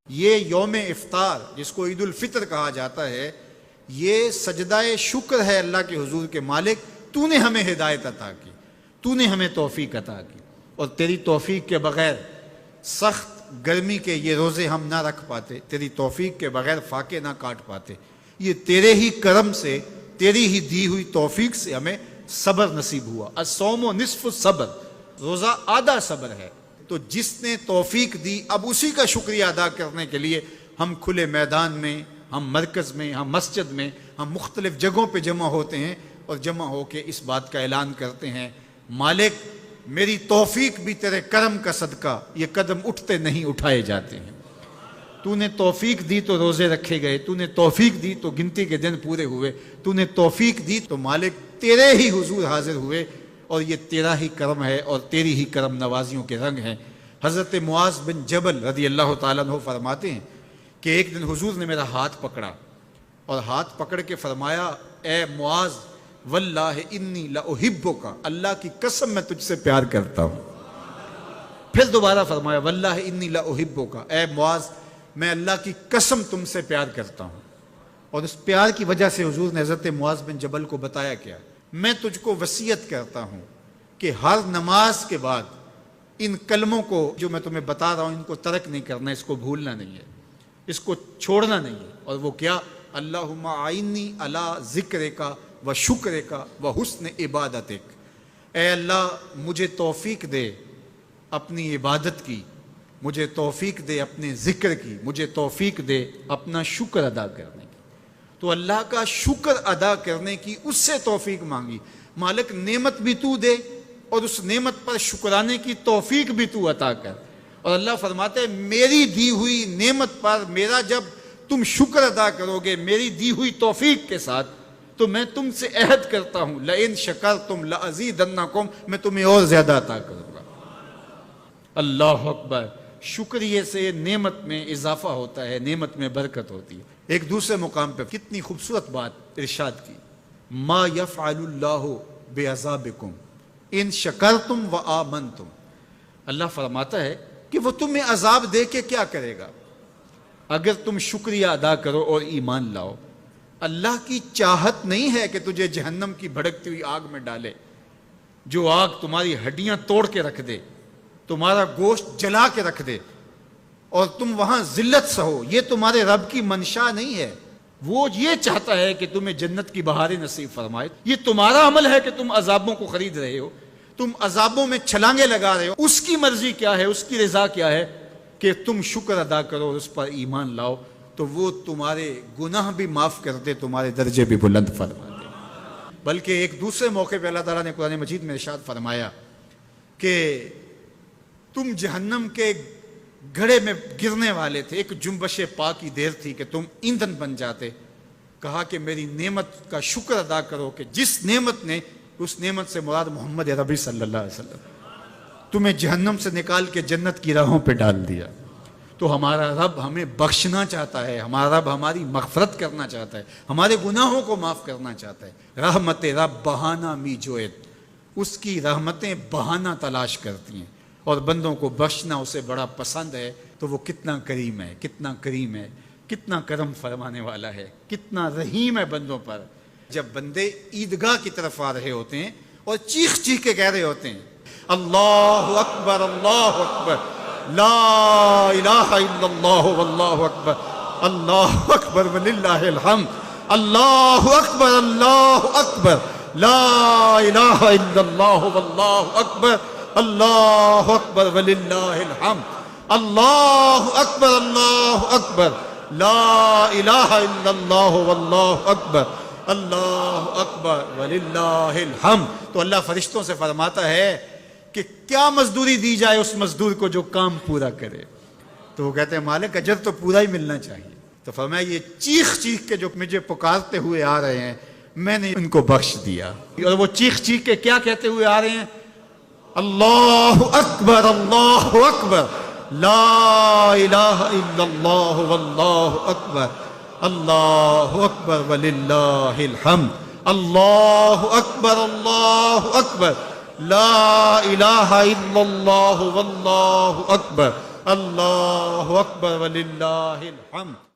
یہ یوم افطار جس کو عید الفطر کہا جاتا ہے، یہ سجدہ شکر ہے اللہ کے حضور کے مالک، تو نے ہمیں ہدایت عطا کی، تو نے ہمیں توفیق عطا کی، اور تیری توفیق کے بغیر سخت گرمی کے یہ روزے ہم نہ رکھ پاتے، تیری توفیق کے بغیر فاقے نہ کاٹ پاتے۔ یہ تیرے ہی کرم سے، تیری ہی دی ہوئی توفیق سے ہمیں صبر نصیب ہوا۔ الصوم نصف الصبر، روزہ آدھا صبر ہے۔ تو جس نے توفیق دی، اب اسی کا شکریہ ادا کرنے کے لیے ہم کھلے میدان میں، ہم مرکز میں، ہم مسجد میں، ہم مختلف جگہوں پہ جمع ہوتے ہیں اور جمع ہو کے اس بات کا اعلان کرتے ہیں، مالک میری توفیق بھی تیرے کرم کا صدقہ یہ قدم اٹھتے نہیں اٹھائے جاتے ہیں۔ تو نے توفیق دی تو روزے رکھے گئے، تو نے توفیق دی تو گنتی کے دن پورے ہوئے، تو نے توفیق دی تو مالک تیرے ہی حضور حاضر ہوئے، اور یہ تیرا ہی کرم ہے اور تیری ہی کرم نوازیوں کے رنگ ہیں۔ حضرت معاذ بن جبل رضی اللہ تعالیٰ عنہ فرماتے ہیں کہ ایک دن حضور نے میرا ہاتھ پکڑا اور ہاتھ پکڑ کے فرمایا، اے معاذ واللہ انی لأحبک، اللہ کی قسم میں تجھ سے پیار کرتا ہوں۔ پھر دوبارہ فرمایا، واللہ انی لأحبک، اے معاذ میں اللہ کی قسم تم سے پیار کرتا ہوں۔ اور اس پیار کی وجہ سے حضور نے حضرت معاذ بن جبل کو بتایا کیا، میں تجھ کو وصیت کرتا ہوں کہ ہر نماز کے بعد ان کلموں کو جو میں تمہیں بتا رہا ہوں ان کو ترک نہیں کرنا، اس کو بھولنا نہیں ہے، اس کو چھوڑنا نہیں ہے۔ اور وہ کیا؟ اللہم اعنی علی ذکرک و شکرک و حسن عبادتک، اے اللہ مجھے توفیق دے اپنی عبادت کی، مجھے توفیق دے اپنے ذکر کی، مجھے توفیق دے اپنا شکر ادا کرنے کی۔ تو اللہ کا شکر ادا کرنے کی اس سے توفیق مانگی، مالک نعمت بھی تو دے اور اس نعمت پر شکرانے کی توفیق بھی تو عطا کر۔ اور اللہ فرماتے ہیں میری دی ہوئی نعمت پر میرا جب تم شکر ادا کرو گے میری دی ہوئی توفیق کے ساتھ، تو میں تم سے عہد کرتا ہوں لئن شکرتم لازیدنکم، میں تمہیں اور زیادہ عطا کروں گا۔ اللہ اکبر! شکریہ سے نعمت میں اضافہ ہوتا ہے، نعمت میں برکت ہوتی ہے۔ ایک دوسرے مقام پہ کتنی خوبصورت بات ارشاد کی، ما یفعل اللہ بعذابکم ان شکرتم و آمنتم، اللہ فرماتا ہے کہ وہ تمہیں عذاب دے کے کیا کرے گا اگر تم شکریہ ادا کرو اور ایمان لاؤ۔ اللہ کی چاہت نہیں ہے کہ تجھے جہنم کی بھڑکتی ہوئی آگ میں ڈالے، جو آگ تمہاری ہڈیاں توڑ کے رکھ دے، تمہارا گوشت جلا کے رکھ دے اور تم وہاں ذلت سہو، یہ تمہارے رب کی منشا نہیں ہے۔ وہ یہ چاہتا ہے کہ تمہیں جنت کی بہاریں نصیب فرمائے۔ یہ تمہارا عمل ہے کہ تم عذابوں کو خرید رہے ہو، تم عذابوں میں چھلانگے لگا رہے ہو۔ اس کی مرضی کیا ہے، اس کی رضا کیا ہے کہ تم شکر ادا کرو اور اس پر ایمان لاؤ، تو وہ تمہارے گناہ بھی معاف کرتے، تمہارے درجے بھی بلند فرماتے۔ بلکہ ایک دوسرے موقع پہ اللہ تعالیٰ نے قرآن مجید میں ارشاد فرمایا کہ تم جہنم کے گھڑے میں گرنے والے تھے، ایک جنبش پا کی دیر تھی کہ تم ایندھن بن جاتے۔ کہا کہ میری نعمت کا شکر ادا کرو کہ جس نعمت نے، اس نعمت سے مراد محمد عربی صلی اللہ علیہ وسلم، تمہیں جہنم سے نکال کے جنت کی راہوں پہ ڈال دیا۔ تو ہمارا رب ہمیں بخشنا چاہتا ہے، ہمارا رب ہماری مغفرت کرنا چاہتا ہے، ہمارے گناہوں کو معاف کرنا چاہتا ہے۔ رحمت رب بہانہ می جویت، اس کی رحمتیں بہانہ تلاش کرتی ہیں، اور بندوں کو بخشنا اسے بڑا پسند ہے۔ تو وہ کتنا کریم ہے، کتنا کریم ہے، کتنا کرم فرمانے والا ہے، کتنا رحیم ہے بندوں پر۔ جب بندے عیدگاہ کی طرف آ رہے ہوتے ہیں اور چیخ چیخ کے کہہ رہے ہوتے ہیں اللہ اکبر اللہ اکبر لا الہ الا اللہ واللہ اکبر اللہ اکبر وللہ الحمد اللہ اکبر اللہ اکبر لا الہ الا اللہ واللہ اکبر اللہ اکبر وللہ الحمد اللہ اکبر لا الہ الا اللہ واللہ اکبر اللہ اکبر وللہ الحمد۔ تو اللہ فرشتوں سے فرماتا ہے کہ کیا مزدوری دی جائے اس مزدور کو جو کام پورا کرے؟ تو وہ کہتے ہیں مالک اجر تو پورا ہی ملنا چاہیے۔ تو فرمایا یہ چیخ چیخ کے جو مجھے پکارتے ہوئے آ رہے ہیں میں نے ان کو بخش دیا۔ اور وہ چیخ چیخ کے کیا کہتے ہوئے آ رہے ہیں؟ اللہ اکبر لا الہ الا اللہ واللہ اکبر اللہ اکبر وللہ الحمد اللہ اکبر لا الہ الا اللہ واللہ اکبر اللہ اکبر وللہ الحمد.